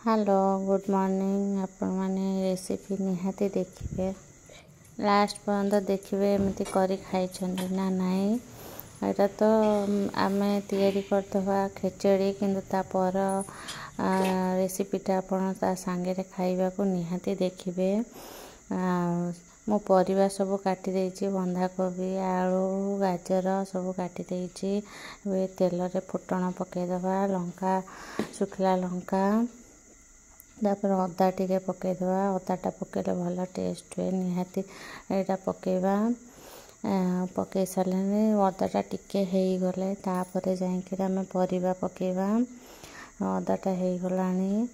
Hello good morning. आपण माने recipe निहाती देखिए लास्ट पर्यंत देखिए एमती करी खाई ना नाई। एटा तो आमे तैयारी करदवा खेचड़ी किंतु तापर रेसिपीटा आपण ता सांगे रे खाइबा को निहाती देखिए। मो परिवा सब काटी देछि, बंधा कोबी आलू गाजर सब काटी देछि। तेल रे फुटण पकेदवा, लंका सुखला लंका तापर अदा टिके पकेदवा। अदाटा पकेले भल टेस्ट हुए निहाती एटा पकेबा। पकई सारे अदाटा टिके हो गले तापर जाइए आम परिवा पकेबा। अदाटा हो गलानी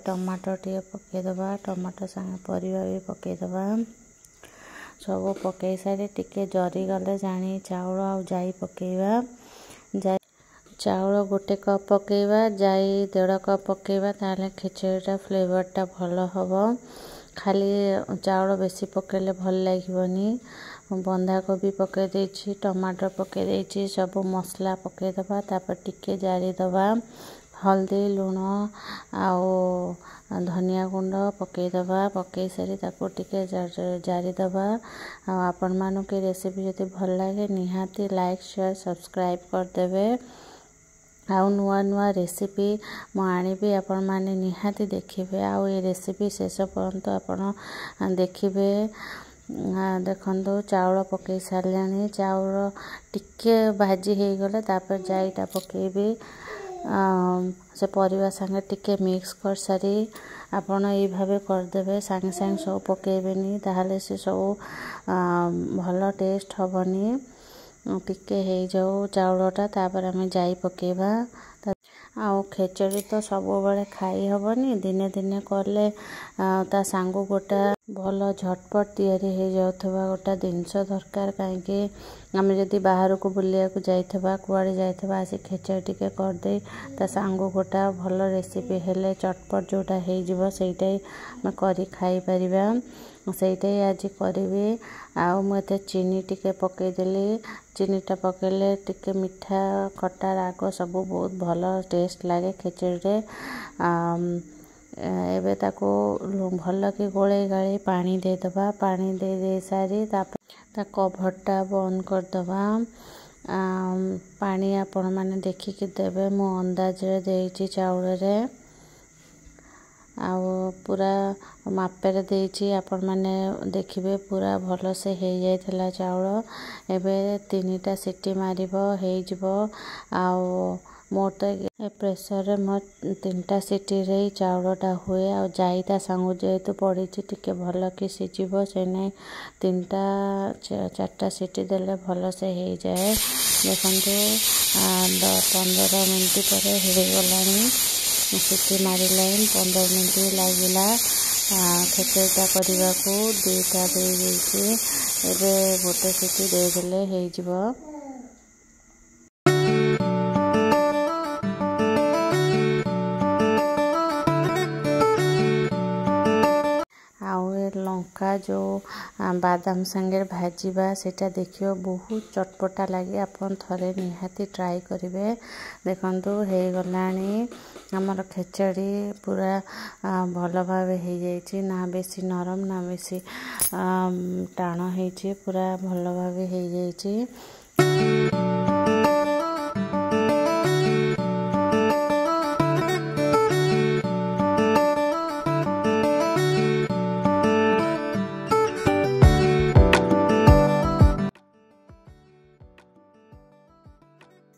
टमाटो टे पकेदवा, टमाटो संगे परिवा भी पकेदवा। सब पकई सारी टिके जरी गले जानी चाउल आ जाई पकेबा। चाउल गोटे कप पकेबा, जाई 1.5 कप पकेबा, ताले खिचड़ीटा फ्लेवरटा भल हबो। खाली चाउल बेसी पकेले भल लागिबनी। बंधा कोबी पके देछि, टमाटर पके देछि, सब मसला पके दबा। तापर टिके जारी दबा, हल्दी लुण आउ धनिया गुंड पके दबा। पके सारी ताको टिके जारी दबा। आपण मानु के रेसिपी जति भल लागे निहाती लाइक शेयर सब्सक्राइब कर देबे। आउ नुआ नुआ रेसिपी मु आनिबी, आपण माने निहाती देखिबे। आउ ये रेसिपी शेष पर्यंत आपण देखिबे। देखंदो चाउल पकई सारलानी, चाउल टिके भाजी हो गले तापर जाईटा पकेबी। से परिवा संगे टिके मिक्स कर सारी आपण ये भाबे कर देबे। संगे संगे सब पकेबेनी, ताहले से सब भल टेस्ट हबनी। टिके हो जाऊ चाउलटा तापर आम जाई पकेबा। आउ खेचड़ी तो सब बेले खाई हबनी, दिने दिने कले ता सांगु गोटा भल झटपट तैयारी हो जाउथबा गोटा जिनस दरकार। कहीं आम जदि बाहर को बुलिया को जाइथबा कुआड़े जाइथबा आसी खेचड़ी टिके कर दे ता सांगु गोटा भल रेसिपी हेले चटपट जोटा हो जिवो सेइटाई हम करी खाई परिबा। सेइटाई आज करिवे। आउ मते चीनी टिके पके देली, चीनीटा पकेले टिके मिठा खट्टा राग सब बहुत भल टेस्ट लागे खेचड़ी रे। एबे ताको भल कि गोले गाड़ी पानी दे दबा। पानी दे सारी ता कभरटा बंद कर दबा। पानी आपण माने देखिकी देबे। मो अंदाज रे देइछि चाउल रे, आउ पूरा मापेरे देइछि। आपण माने देखिबे पूरा भल से हो जाइथला चाउल। एबे 3टा सीटी मारिबो हो जिवो। आउ मोर तो प्रेसर रे मोर 3टा सीटी रे चाउलटा हुए। आ जाईता सांगु जेतु पड़ी टिके भल कि सिजिबो, से नै 3टा 4टा सीटी देले भल से हो जाए। देखंतु 15 मिनट पर हो गलानी। सीटी मारिले 15 मिनट लागिला खेचड़ीटा करने को। 2टा दे देछि, एबे गोटे सीटी दे देले हो जिवो। लंका जो बादाम संगे भाजीबा सेटा देखियो बहुत चटपटा लगे। आपन थरे निहाती ट्राई करिवे। देखंतु हो गलानी हमर खेचड़ी पूरा भल भावे हो जाइछि, ना बेसी नरम ना बेसी टाण होइछि, पूरा भल भावे हो जाइछि।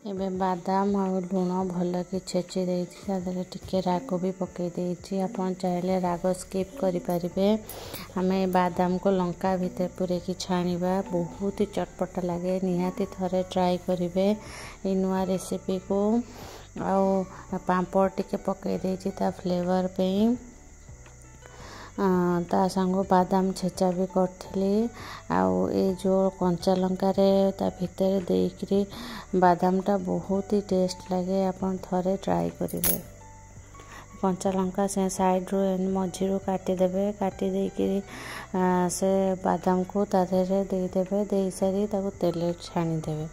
एबे बादाम और लुण भल कि छेची देइछि, टिके राग भी पके देइछि। आपन चाहिले राग स्किप करि परिबे। हमें बादाम को लंका भीतर पूरे की छाणीबा, बहुत ही चटपटा लगे। निहाती थरे ट्राई करिवे ए नुआ रेसिपी को। आउ पांपड़ टिके पके देइछि ता फ्लेवर पे। ता संगो बादाम छेचा भी करथिली। आउ ए जो कंचा लंका रे ता भीतर देइकरी बादामटा बहुत ही टेस्ट लगे। आपन थरे ट्राई करिवे। कंचा लंका से साइड रो मझी रो काटी देबे। काटी देइकरी से बादाम को ता देरे दे देबे। देई सारी ताको तेल छाणी देबे।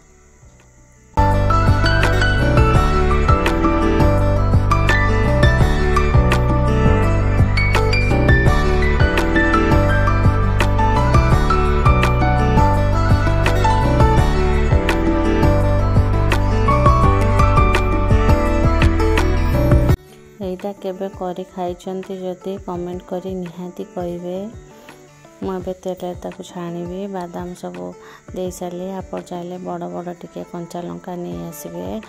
एटा केबे करी खाइचंती जदि कमेंट करी निहाती कहिबे। मुझे तेल ताको छाणीबी बादाम सब दे सारे आप चाहिए बड़ बड़ टिके कंचा लंका नहीं आसबे।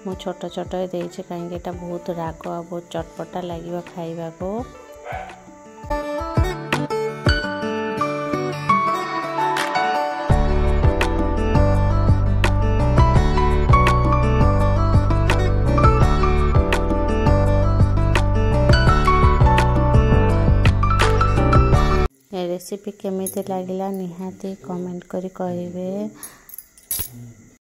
मु छोट छोट देइछे कहीं एटा बहुत राग आ बहुत चटपटा लगे खाइबा को। रेसिपी केमिति लागिला निहाती कमेंट करी कहिबे।